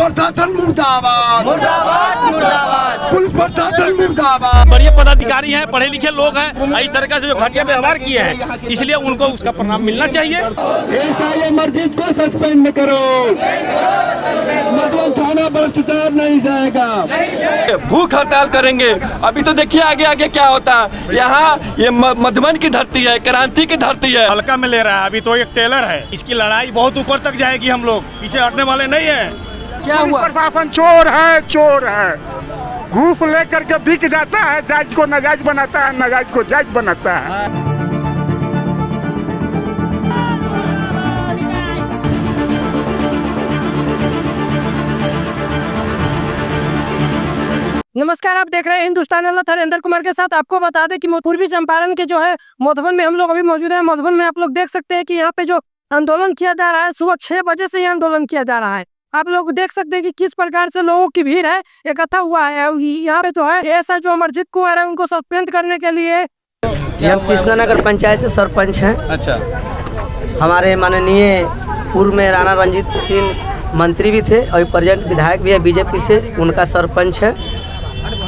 प्रशासन मुर्दाबाद, मुर्दाबाद मुर्दाबाद, पुलिस प्रशासन मुर्दाबाद। बड़े पदाधिकारी हैं, पढ़े लिखे लोग हैं, इस तरह से जो घटिया व्यवहार किए हैं, इसलिए उनको उसका परिणाम मिलना चाहिए। ऐसा मस्जिद को सस्पेंड करो, मधुबन थाना भ्रष्टाचार नहीं जाएगा। भूख हड़ताल करेंगे। अभी तो देखिए आगे आगे क्या होता है। यहाँ ये मधुबन की धरती है, क्रांति की धरती है। हल्का में ले रहा है। अभी तो एक टेलर है, इसकी लड़ाई बहुत ऊपर तक जाएगी। हम लोग पीछे हटने वाले नहीं है। क्या हुआ? प्रशासन चोर है, चोर है। घूस लेकर के बिक जाता है, जायज को नाजायज बनाता है, नाजायज को जायज बनाता है। नमस्कार, आप देख रहे हैं हिंदुस्तान वाला हरेंद्र कुमार के साथ। आपको बता दें कि पूर्वी चंपारण के जो है मधुबन में हम लोग अभी मौजूद हैं। मधुबन में आप लोग देख सकते हैं कि यहाँ पे जो आंदोलन किया जा रहा है, सुबह 6 बजे से ये आंदोलन किया जा रहा है। आप लोग देख सकते हैं कि किस प्रकार से लोगों की भीड़ है, इकट्ठा हुआ है। यहाँ पे जो है ऐसा जो अमरजीत कुमार है उनको सस्पेंड करने के लिए। हम कृष्णानगर पंचायत से सरपंच हैं। अच्छा, हमारे माननीय पूर्व में राणा रंजीत सिंह मंत्री भी थे और प्रेजेंट विधायक भी है बीजेपी से, उनका सरपंच है।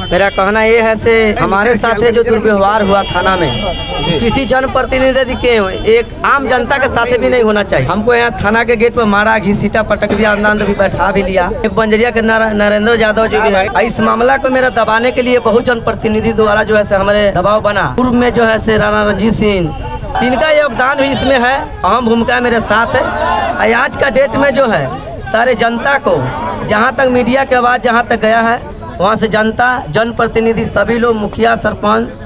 मेरा कहना ये है से हमारे साथ जो दुर्व्यवहार हुआ थाना में, किसी जनप्रतिनिधि के एक आम जनता के साथ भी नहीं होना चाहिए। हमको यहाँ थाना के गेट पर मारा, घसीटा पटक दिया, अंदर भी बैठा भी लिया। एक बंजरिया के नरेंद्र यादव जी भी है। इस मामला को मेरा दबाने के लिए बहुत जनप्रतिनिधि द्वारा जो है हमारे दबाव बना। पूर्व में जो है राणा रंजीत सिंह, इनका योगदान भी इसमें है, अहम भूमिका मेरे साथ है। आज का डेट में जो है सारे जनता को, जहाँ तक मीडिया की आवाज़ जहाँ तक गया है, वहाँ से जनता, जनप्रतिनिधि सभी लोग, मुखिया, सरपंच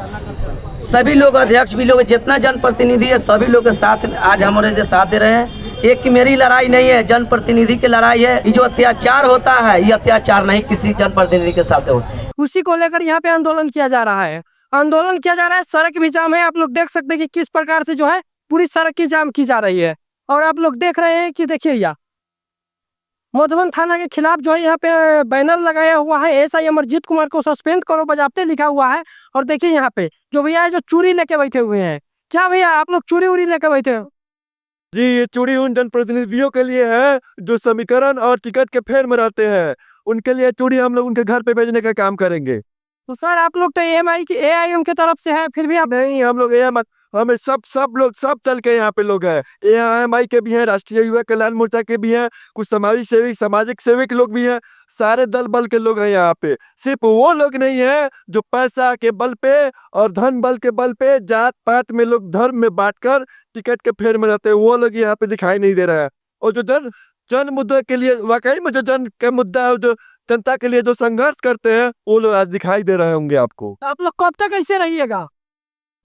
सभी लोग, अध्यक्ष भी लोग, जितना जनप्रतिनिधि है सभी लोग के साथ आज हमारे साथ दे रहे हैं। एक की मेरी लड़ाई नहीं है, जनप्रतिनिधि की लड़ाई है। ये जो अत्याचार होता है, ये अत्याचार नहीं किसी जनप्रतिनिधि के साथ हो। उसी को लेकर यहाँ पे आंदोलन किया जा रहा है। आंदोलन किया जा रहा है, सड़क भी जाम है। आप लोग देख सकते हैं कि किस प्रकार से जो है पूरी सड़क की जाम की जा रही है। और आप लोग देख रहे हैं कि देखिए यहाँ मधुबन थाना के खिलाफ जो है यहाँ पे बैनर लगाया हुआ है, ऐसा अमरजीत कुमार को सस्पेंड करो बजाते लिखा हुआ है। और देखिए यहाँ पे जो भैया है जो चूड़ी लेके बैठे हुए हैं। क्या भैया आप लोग चूड़ी उड़ी लेके बैठे हो? जी, ये चूड़ी उन जनप्रतिनिधियों के लिए है जो समीकरण और टिकट के फेर में रहते हैं। उनके लिए चूड़ी हम लोग उनके घर पे भेजने का काम करेंगे। तो सर आप लोग तो एएमआई की एआईएम की तरफ से है, फिर भी आप नहीं, हम लोग हमें सब लोग सब दल के यहाँ पे लोग हैं। एएमआई के भी हैं, राष्ट्रीय युवा कल्याण मोर्चा के भी हैं, कुछ सामाजिक सेवक लोग भी हैं। सारे दल बल के लोग हैं यहाँ पे। सिर्फ वो लोग नहीं है जो पैसा के बल पे और धन बल के बल पे जात पात में लोग धर्म में बांटकर टिकट के फेर में रहते हैं, वो लोग यहाँ पे दिखाई नहीं दे रहा है। और जो जन मुद्दे के लिए वाकई में जो जन का मुद्दा है, जो जनता के लिए जो संघर्ष करते हैं, वो लोग आज दिखाई दे रहे होंगे आपको। आप लोग कब तक ऐसे रहिएगा?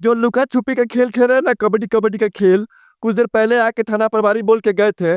जो लुका छुपी का खेल खेल रहे हैं ना, कबड्डी का खेल, कुछ देर पहले आके थाना प्रभारी बोल के गए थे।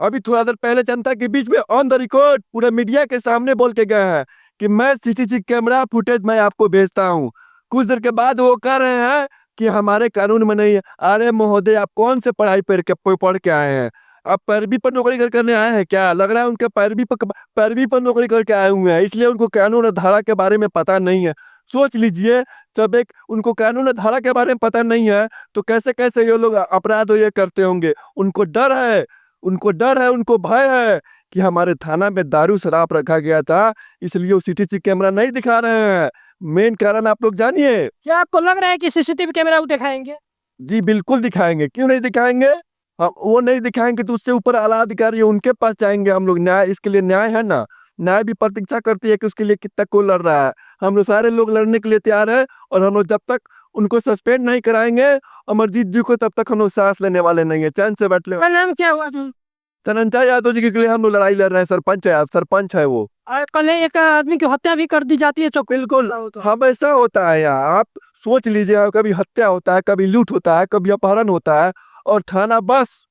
अभी थोड़ा देर पहले जनता के बीच में ऑन द रिकॉर्ड पूरा मीडिया के सामने बोल के गए हैं कि मैं सीसीटीवी कैमरा फुटेज मैं आपको भेजता हूँ। कुछ देर के बाद वो कह रहे हैं कि हमारे कानून में नहीं है। अरे महोदय, आप कौन से पढ़ाई पढ़ के आए हैं? आप पैरवी पर नौकरी करने आए हैं क्या? लग रहा है उनके पैरवी पर नौकरी करके आए हुए हैं, इसलिए उनको कानून और धारा के बारे में पता नहीं है। सोच लीजिए, जब एक उनको कानून और धारा के बारे में पता नहीं है तो कैसे कैसे ये लोग अपराध ये करते होंगे। उनको डर है, उनको भय है कि हमारे थाना में दारू शराब रखा गया था, इसलिए वो सीसीटीवी कैमरा नहीं दिखा रहे हैं। मेन कारण आप लोग जानिए। क्या आपको लग रहा है कि सीसीटीवी कैमरा दिखाएंगे? जी बिल्कुल दिखाएंगे, क्यों नहीं दिखाएंगे। हम वो नहीं दिखाएंगे तो उससे ऊपर आला अधिकारी उनके पास जाएंगे हम लोग। न्याय, इसके लिए न्याय है ना, न्याय भी प्रतीक्षा करती है कि उसके लिए कितना को लड़ रहा है। हम लोग सारे लोग लड़ने के लिए तैयार है। और हम लोग जब तक उनको सस्पेंड नहीं कराएंगे अमरजीत जी को, तब तक हम लोग सांस लेने वाले नहीं है। चैन से बैठ ले। नाम क्या हुआ? धनंजय यादव जी के लिए हम लोग लड़ाई लड़ रहे हैं। सरपंच है वो। कल एक आदमी की हत्या भी कर दी जाती है। बिल्कुल हमेशा होता है यहाँ। आप सोच लीजिए, कभी हत्या होता है, कभी लूट होता है, कभी अपहरण होता है। और थाना बस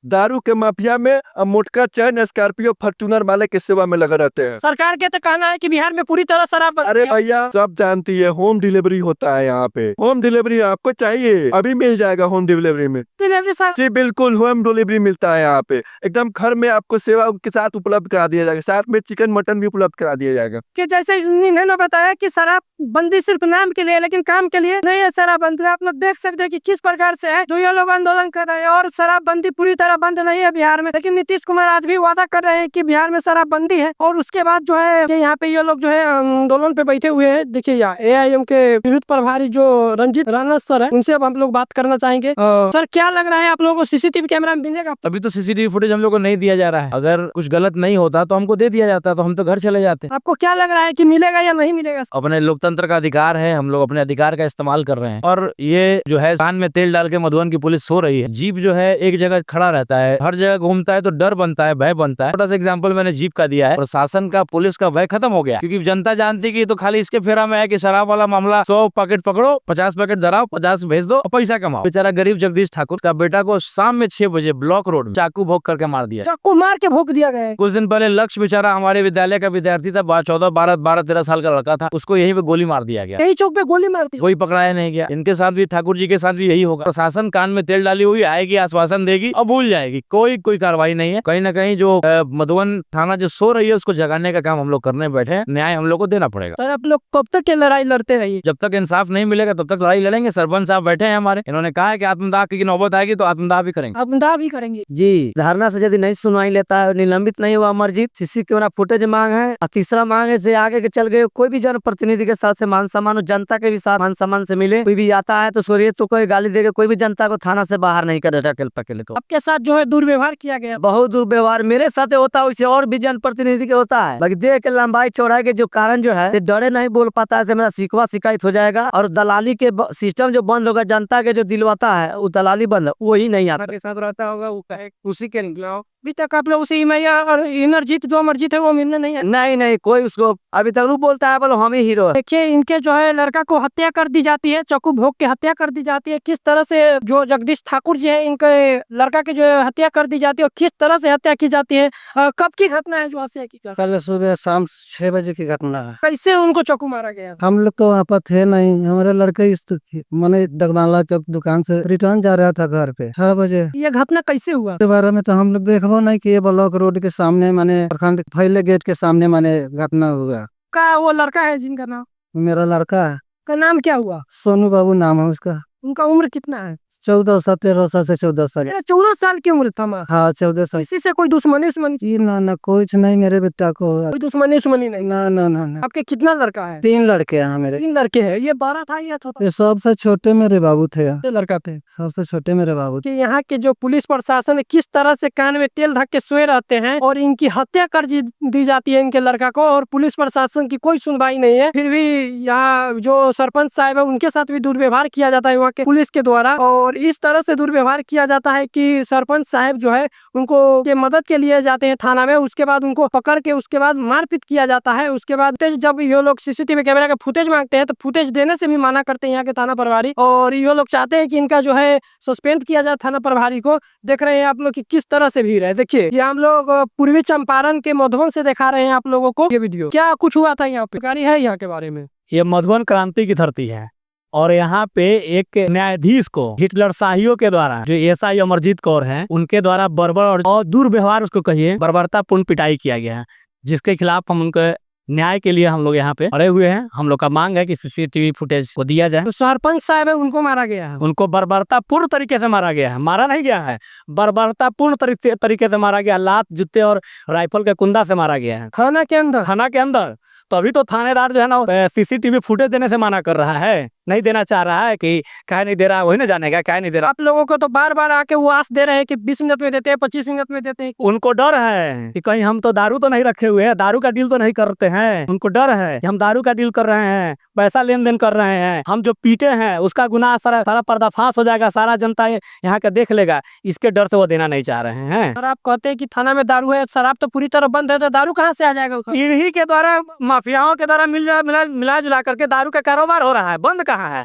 दारू के माफिया में मोटका चैन स्कॉर्पियो फॉर्च्यूनर वाले के सेवा में लगे रहते हैं। सरकार के तो कहना है कि बिहार में पूरी तरह शराब। अरे भैया, सब जानती है, होम डिलीवरी होता है यहाँ पे। होम डिलीवरी आपको चाहिए, अभी मिल जाएगा होम डिलीवरी में। Delivery sir? जी बिल्कुल, होम डिलीवरी मिलता है यहाँ पे। एकदम घर में आपको सेवा के साथ उपलब्ध करा दिया जाएगा, साथ में चिकन मटन भी उपलब्ध करा दिया जाएगा। कि जैसे इन्होंने बताया कि शराब बंदी सिर्फ नाम के लिए, लेकिन काम के लिए नहीं है शराब बंदी। आप लोग देख सकते हैं कि किस प्रकार से है जो ये लोग आंदोलन कर रहे हैं। और शराब बंदी पूरी तरह शराबबंद नहीं है बिहार में, लेकिन नीतीश कुमार आज भी वादा कर रहे हैं कि बिहार में शराबबंदी है। और उसके बाद जो है कि यहाँ पे ये लोग जो है आंदोलन पे बैठे हुए हैं। देखिए यहाँ AIM के विद्युत प्रभारी जो रंजीत राणा सर है, उनसे अब हम लोग बात करना चाहेंगे। सर क्या लग रहा है आप लोगों को CCTV कैमरा मिलेगा? अभी तो CCTV फुटेज हम लोग को नहीं दिया जा रहा है। अगर कुछ गलत नहीं होता तो हमको दे दिया जाता, तो हम तो घर चले जाते। आपको क्या लग रहा है कि मिलेगा या नहीं मिलेगा? अपने लोकतंत्र का अधिकार है, हम लोग अपने अधिकार का इस्तेमाल कर रहे हैं। और ये जो है कान में तेल डाल के मधुबन की पुलिस सो रही है। जीप जो है एक जगह खड़ा रहता है, हर जगह घूमता है, तो डर बनता है, भय बनता है। छोटा सा एग्जाम्पल मैंने जीप का दिया है। प्रशासन का, पुलिस का भय खत्म हो गया, क्योंकि जनता जानती कि तो खाली इसके फेरा में है कि शराब वाला मामला 100 पैकेट पकड़ो, 50 पैकेट धराओ, 50 भेज दो और पैसा कमाओ। बेचारा गरीब जगदीश ठाकुर का बेटा को शाम में 6 बजे ब्लॉक रोड में चाकू भोंक करके मार दिया। चाकू मार के भोंक दिया गया है। कुछ दिन पहले लक्ष्य बेचारा हमारे विद्यालय का विद्यार्थी था, 12-13 साल का लड़का था, उसको यहीं पे गोली मार दिया गया। यही चौक पे गोली मार दी, कोई पकड़ाया नहीं गया। इनके साथ भी, ठाकुर जी के साथ भी यही होगा। प्रशासन कान में तेल डाली हुई आएगी, आश्वासन देगी और भूल जाएगी। कोई कार्रवाई नहीं है। कहीं ना कहीं जो मधुबन थाना जो सो रही है उसको जगाने का काम हम लोग करने बैठे हैं। न्याय हम लोग को देना पड़ेगा। सर आप लोग कब तक ये लड़ाई लड़ते रहिए? जब तक इंसाफ नहीं मिलेगा तब तक लड़ाई लड़ेंगे। सरपंच साहब बैठे हैं हमारे, इन्होंने कहा है कि आत्मदाह की नौबत आएगी तो आत्मदाह भी करेंगे। आत्मदाह भी करेंगे जी। धरना से यदि नहीं सुनवाई लेता है, निलंबित नहीं हुआ अमरजीत, CC कैमरा फुटेज मांग है। और तीसरा मांग है से आगे के चल गए कोई भी जनप्रतिनिधि के साथ से मान सम्मान, जनता के भी साथ मान सम्मान से मिले। कोई भी आता है तो सोरिए तो कोई गाली देके कोई भी जनता को थाना से बाहर नहीं करे अकेले को। आपके साथ जो है दुर्व्यवहार किया गया। बहुत दुर्व्यवहार मेरे साथ होता है, वैसे और भी जनप्रतिनिधि के होता है। बाकी देह के लंबाई चौड़ाई के जो कारण जो है डरे नहीं बोल पाता है, मेरा शिकवा शिकायत हो जाएगा। और दलाली के सिस्टम जो बंद होगा, जनता के जो दिलवाता है वो दलाली बंद, वही नहीं आता के साथ रहता होगा वो कहे उसी के निकलाओ। अभी तक आप लोग उसी मैया और इनरजीत जो अमरजीत है वो मिलने नहीं है। नहीं कोई उसको अभी तक वो बोलता है बोलो हम ही हीरो है। देखिए इनके जो है लड़का को हत्या कर दी जाती है, चाकू भोंक के हत्या कर दी जाती है। किस तरह से जो जगदीश ठाकुर जी है, इनके लड़का की जो है हत्या कर दी जाती है और किस तरह से हत्या की जाती है, कब की घटना है जो हत्या की? कल सुबह शाम 6 बजे की घटना है। कैसे उनको चाकू मारा गया? हम लोग तो वहाँ पर थे नहीं, हमारे लड़के इस मैंने डगमाला चौक दुकान से रिटर्न जा रहा था घर पे 6 बजे। ये घटना कैसे हुआ? के बारे में तो हम लोग देखो नहीं कि ये ब्लॉक रोड के सामने माने प्रखंड फैले गेट के सामने माने घटना हुआ। का वो लड़का है जिनका नाम? मेरा लड़का है। का नाम क्या हुआ? सोनू बाबू नाम है उसका। उनका उम्र कितना है? 13 साल से 14 साल। 14 साल की उम्र था। हाँ 14 साल। इसी से कोई दुश्मनी ना कुछ नहीं, मेरे बेटा को कोई दुश्मनी नहीं। ना। आपके कितना लड़का है? 3 लड़के हैं मेरे। 3 लड़के हैं। ये बड़ा था या छोटा? ये सबसे छोटे मेरे बाबू थे। ये लड़का थे सबसे छोटे मेरे बाबू थे। कि यहाँ के जो पुलिस प्रशासन है किस तरह से कान में तेल ढक के सोए रहते हैं और इनकी हत्या कर दी जाती है इनके लड़का को, और पुलिस प्रशासन की कोई सुनवाई नहीं है। फिर भी यहाँ जो सरपंच साहब है उनके साथ भी दुर्व्यवहार किया जाता है वहाँ के पुलिस के द्वारा, और इस तरह से दुर्व्यवहार किया जाता है कि सरपंच साहब जो है उनको के मदद के लिए जाते हैं थाना में, उसके बाद उनको पकड़ के उसके बाद मारपीट किया जाता है। उसके बाद जब ये लोग CCTV कैमरा का फुटेज मांगते हैं तो फुटेज देने से भी मना करते हैं यहाँ के थाना प्रभारी, और ये लोग चाहते हैं कि इनका जो है सस्पेंड किया जाए थाना प्रभारी को। देख रहे हैं आप लोग कि किस तरह से भीड़ है। देखिए ये हम लोग पूर्वी चंपारण के मधुबन से दिखा रहे हैं आप लोगों को ये वीडियो। क्या कुछ हुआ था यहाँ पे? जानकारी है यहाँ के बारे में? ये मधुबन क्रांति की धरती है और यहाँ पे एक न्यायाधीश को हिटलर शाहियों के द्वारा, जो SI अमरजीत कौर हैं, उनके द्वारा बर्बर और दुर्व्यवहार, उसको कहिए बर्बरतापूर्ण पिटाई किया गया है, जिसके खिलाफ हम उनके न्याय के लिए हम लोग यहाँ पे अड़े हुए हैं। हम लोग का मांग है कि CCTV फुटेज को दिया जाए। तो सरपंच साहब है उनको मारा गया है? उनको बर्बरतापूर्ण तरीके से मारा गया है, मारा नहीं गया है, बर्बरतापूर्ण तरीके से मारा गया। लात, जूते और राइफल के कुंदा से मारा गया है थाना के अंदर। तो अभी तो थानेदार जो है ना CCTV फुटेज देने से मना कर रहा है, नहीं देना चाह रहा है कि काहे नहीं दे रहा है, वही ना जानेगा काहे नहीं दे रहा। आप लोगों को तो बार बार आके वो आस दे रहे हैं कि 20 मिनट में देते हैं, 25 मिनट में देते हैं। उनको डर है कि कहीं हम तो दारू तो नहीं रखे हुए हैं, दारू का डील तो नहीं करते हैं। उनको डर है कि हम दारू का डील कर रहे हैं, पैसा लेन देन कर रहे हैं, हम जो पीटे हैं उसका गुनाह सारा पर्दाफाश हो जाएगा, सारा जनता यहाँ के देख लेगा। इसके डर से वो देना नहीं चाह रहे हैं। सर आप कहते हैं कि थाना में दारू है, शराब तो पूरी तरह बंद है, तो दारू कहाँ से आ जाएगा? इन्हीं के द्वारा, माफियाओं के द्वारा मिला जुला करके दारू का कारोबार हो रहा है। बंद कहाँ है?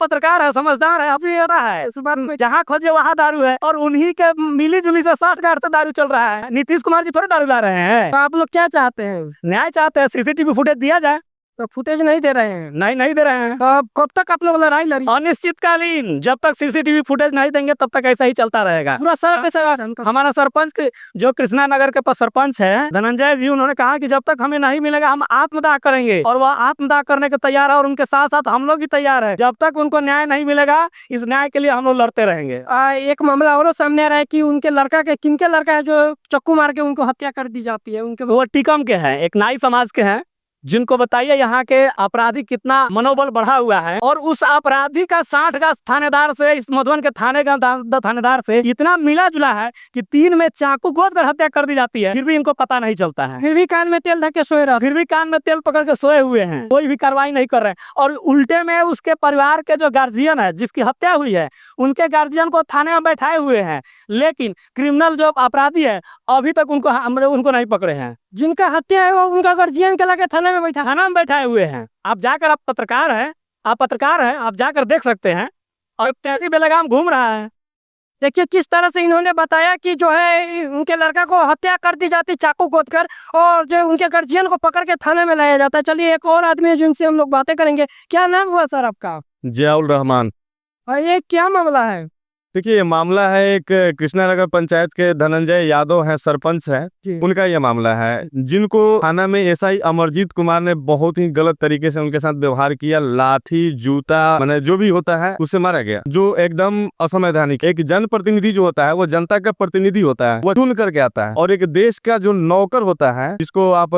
पत्रकार है, समझदार है, आपसे रहा है। इस बात में जहाँ खोजे वहाँ दारू है, और उन्हीं के मिली जुली से 60 गाड़ से दारू चल रहा है। नीतीश कुमार जी थोड़े दारू ला रहे हैं। तो आप लोग क्या चाहते हैं? न्याय चाहते हैं, CCTV फुटेज दिया जाए। तो फुटेज नहीं दे रहे हैं? नहीं दे रहे हैं। तो अब कब तक आप लोग लड़ाई लड़ी? अनिश्चितकालीन, जब तक सीसीटीवी फुटेज नहीं देंगे तब तक ऐसा ही चलता रहेगा। पूरा सड़क पे सड़क हमारा सरपंच जो कृष्णा नगर के सरपंच है धनंजय जी, उन्होंने कहा कि जब तक हमें नहीं मिलेगा हम आत्मदाह करेंगे, और वह आत्मदाह करने के तैयार है, और उनके साथ साथ हम लोग भी तैयार है। जब तक उनको न्याय नहीं मिलेगा, इस न्याय के लिए हम लोग लड़ते रहेंगे। एक मामला और सामने आ रहा है कि उनके लड़का के किनके लड़का है जो चक्कू मार के उनको हत्या कर दी जाती है? उनके वो टीकम के हैं, एक नाई समाज के हैं, जिनको बताइए यहाँ के अपराधी कितना मनोबल बढ़ा हुआ है, और उस अपराधी का 60 का थानेदार से, इस मधुबन के थाने का थानेदार से इतना मिला जुला है कि 3 में चाकू गोद कर हत्या कर दी जाती है, फिर भी इनको पता नहीं चलता है। फिर भी कान में तेल धके सोए रहा, फिर भी कान में तेल पकड़ के सोए हुए हैं, कोई भी कार्रवाई नहीं कर रहे हैं। और उल्टे में उसके परिवार के जो गार्जियन है, जिसकी हत्या हुई है, उनके गार्जियन को थाने में बैठाए हुए हैं, लेकिन क्रिमिनल जो अपराधी है अभी तक उनको नहीं पकड़े हैं। जिनका हत्या है वो उनका गार्जियन के लगे थाने में बैठाए हुए हैं। आप जाकर, आप पत्रकार हैं, आप जाकर देख सकते हैं, और टैक्सी बेलगाम घूम रहा है। देखिए किस तरह से इन्होंने बताया कि जो है उनके लड़का को हत्या कर दी जाती चाकू गोद कर, और जो उनके गार्जियन को पकड़ के थाने में लाया जाता है। चलिए एक और आदमी है जिनसे हम लोग बातें करेंगे। क्या नाम हुआ सर आपका? जियाउल रहमान। और ये क्या मामला है? देखिए, ये मामला है एक कृष्णा नगर पंचायत के धनंजय यादव हैं, सरपंच हैं, उनका ये मामला है, जिनको थाना में एसआई अमरजीत कुमार ने बहुत ही गलत तरीके से उनके साथ व्यवहार किया। लाठी, जूता, माने जो भी होता है उससे मारा गया, जो एकदम असंवैधानिक। एक जनप्रतिनिधि जो होता है वो जनता का प्रतिनिधि होता है, वो चुन करके आता है, और एक देश का जो नौकर होता है, जिसको आप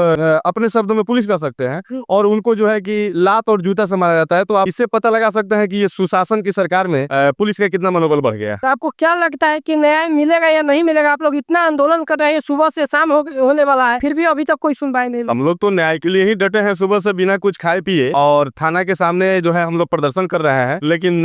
अपने शब्दों में पुलिस कह सकते हैं, और उनको जो है कि लात और जूता से मारा जाता है। तो आप इससे पता लगा सकते हैं कि ये सुशासन की सरकार में पुलिस का कितना मनोबल बढ़ गया। तो आपको क्या लगता है कि न्याय मिलेगा या नहीं मिलेगा? आप लोग इतना आंदोलन कर रहे हैं, सुबह से शाम होने वाला है, फिर भी अभी तक कोई सुनवाई नहीं। हम लोग तो न्याय के लिए ही डटे हैं, सुबह से बिना कुछ खाए पिए, और थाना के सामने जो है हम लोग प्रदर्शन कर रहे हैं, लेकिन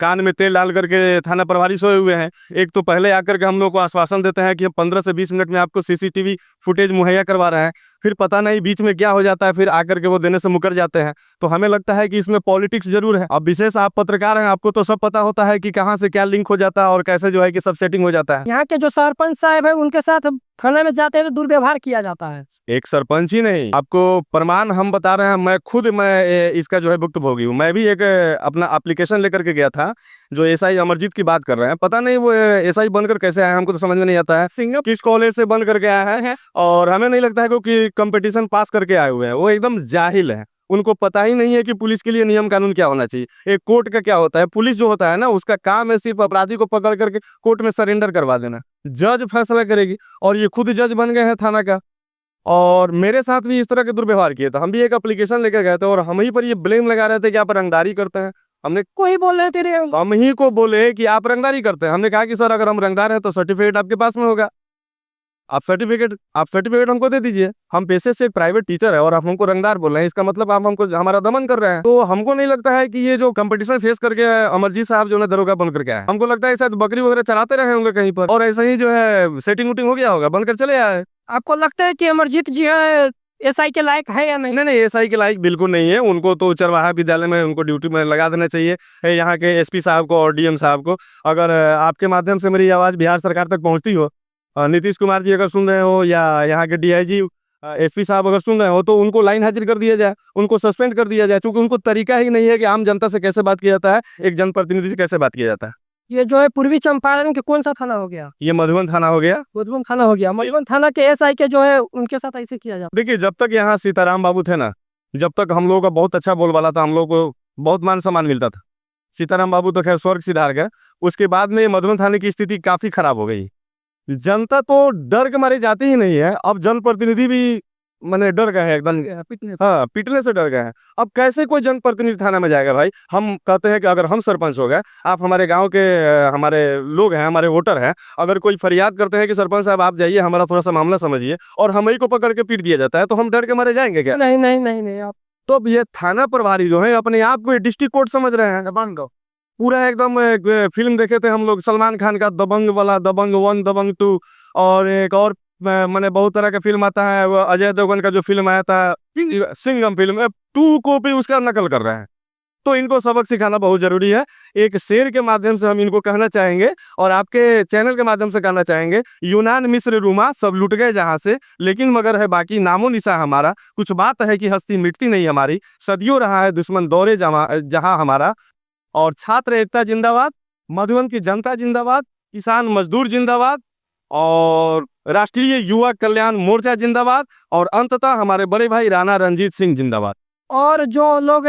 कान में तेल डाल करके थाना प्रभारी सोए हुए हैं। एक तो पहले आकर के हम लोग को आश्वासन देते हैं कि हम 15 से 20 मिनट में आपको सीसीटीवी फुटेज मुहैया करवा रहे हैं, फिर पता नहीं बीच में क्या हो जाता है, फिर आकर के वो देने से मुकर जाते हैं। तो हमें लगता है कि इसमें पॉलिटिक्स जरूर है। अब विशेष आप पत्रकार हैं, आपको तो सब पता होता है कि कहाँ से क्या लिंक हो जाता है और कैसे जो है कि सब सेटिंग हो जाता है। यहाँ के जो सरपंच साहब है उनके साथ थाने में जाते हैं तो दुर्व्यवहार किया जाता है। एक सरपंच ही नहीं, आपको प्रमाण हम बता रहे हैं। मैं इसका जो है भुक्तभोगी हूँ। मैं भी एक अपना एप्लीकेशन लेकर के गया था, जो एसआई अमरजीत की बात कर रहे हैं। पता नहीं वो एसआई बनकर कैसे आया, हमको तो समझ में नहीं आता है। सिंह किस कॉलेज से बन करके आया है, और हमें नहीं लगता है कि कंपटीशन पास करके आए हुए हैं। वो एकदम जाहिल है, उनको पता ही नहीं है कि पुलिस के लिए नियम कानून क्या होना चाहिए, एक कोर्ट का क्या होता है। पुलिस जो होता है ना, उसका काम है सिर्फ अपराधी को पकड़ करके कोर्ट में सरेंडर करवा देना, जज फैसला करेगी। और ये खुद जज बन गए हैं थाना का, और मेरे साथ भी इस तरह के दुर्व्यवहार किए थे। हम भी एक एप्लीकेशन लेकर गए थे, और हम ही पर ये ब्लेम लगा रहे थे कि आप रंगदारी करते हैं। हमने कोई बोल रहे तेरे हम ही को बोले कि आप रंगदारी करते हैं। हमने कहा कि सर अगर हम रंगदार हैं तो सर्टिफिकेट आपके पास में होगा, आप सर्टिफिकेट हमको दे दीजिए। हम पेशे से एक प्राइवेट टीचर है और आप हमको रंगदार बोल रहे हैं, इसका मतलब आप हमको हमारा दमन कर रहे हैं। तो हमको नहीं लगता है कि ये जो कंपटीशन फेस करके अमरजीत साहब जो है दरोगा बन करके आए, हमको लगता है शायद बकरी वगैरह चलाते रहे होंगे कहीं पर, और ऐसा ही जो है सेटिंग उटिंग हो गया होगा, बनकर चले आए। आपको लगता है कि अमरजीत जी है एसआई के लायक है या नहीं? नहीं, एसआई के लायक बिल्कुल नहीं है। उनको तो चरवाहा विद्यालय में उनको ड्यूटी में लगा देना चाहिए, यहाँ के एसपी साहब को और डीएम साहब को। अगर आपके माध्यम से मेरी आवाज़ बिहार सरकार तक पहुँचती हो, नीतीश कुमार जी अगर सुन रहे हो, या यहाँ के डीआईजी एसपी साहब अगर सुन रहे हो, तो उनको लाइन हाजिर कर दिया जाए, उनको सस्पेंड कर दिया जाए, क्योंकि उनको तरीका ही नहीं है कि आम जनता से कैसे बात किया जाता है, एक जनप्रतिनिधि से कैसे बात किया जाता है। ये जो है पूर्वी चंपारण के कौन सा थाना हो गया? ये मधुबन थाना हो गया। मधुबन थाना हो गया। मधुबन थाना के एसआई के जो है उनके साथ ऐसे किया जाता। देखिए, जब तक यहाँ सीताराम बाबू थे ना, जब तक हम लोगों का बहुत अच्छा बोलबाला था, हम लोग को बहुत मान सम्मान मिलता था। सीताराम बाबू तो खैर स्वर्ग सिधार गए। उसके बाद में मधुबन थाने की स्थिति काफी खराब हो गई। जनता तो डर के मारे जाती ही नहीं है। अब जनप्रतिनिधि भी मैंने डर गए हैं एकदम, हाँ, पिटने से डर गए हैं। अब कैसे कोई जनप्रतिनिधि थाना में जाएगा भाई? हम कहते हैं कि अगर हम सरपंच हो गए, आप हमारे गांव के हमारे लोग हैं, हमारे वोटर हैं, अगर कोई फरियाद करते हैं कि सरपंच साहब आप जाइए, हमारा थोड़ा सा मामला समझिए, और हम ही को पकड़ के पीट दिया जाता है, तो हम डर के मारे जाएंगे क्या? नहीं नहीं नहीं नहीं आप तो अब ये थाना प्रभारी जो है अपने आप को डिस्ट्रिक्ट कोर्ट समझ रहे हैं। पूरा एकदम फिल्म देखे थे हम लोग सलमान खान का, दबंग वाला, दबंग 1, दबंग 2, और एक और मैंने बहुत तरह का फिल्म आता है, वो अजय देवगन का जो फिल्म आया था सिंघम फिल्म, 2 को भी उसका नकल कर रहे हैं। तो इनको सबक सिखाना बहुत जरूरी है। एक शेर के माध्यम से हम इनको कहना चाहेंगे और आपके चैनल के माध्यम से कहना चाहेंगे, यूनान मिस्र रूमा सब लुट गए जहां से, लेकिन मगर है बाकी नामो निशा हमारा। कुछ बात है कि हस्ती मिटती नहीं हमारी, सदियों रहा है दुश्मन दौरे जहां हमारा। और छात्र एकता जिंदाबाद, मधुबन की जनता जिंदाबाद, किसान मजदूर जिंदाबाद, और राष्ट्रीय युवा कल्याण मोर्चा जिंदाबाद, और अंततः हमारे बड़े भाई राणा रंजीत सिंह जिंदाबाद। और जो लोग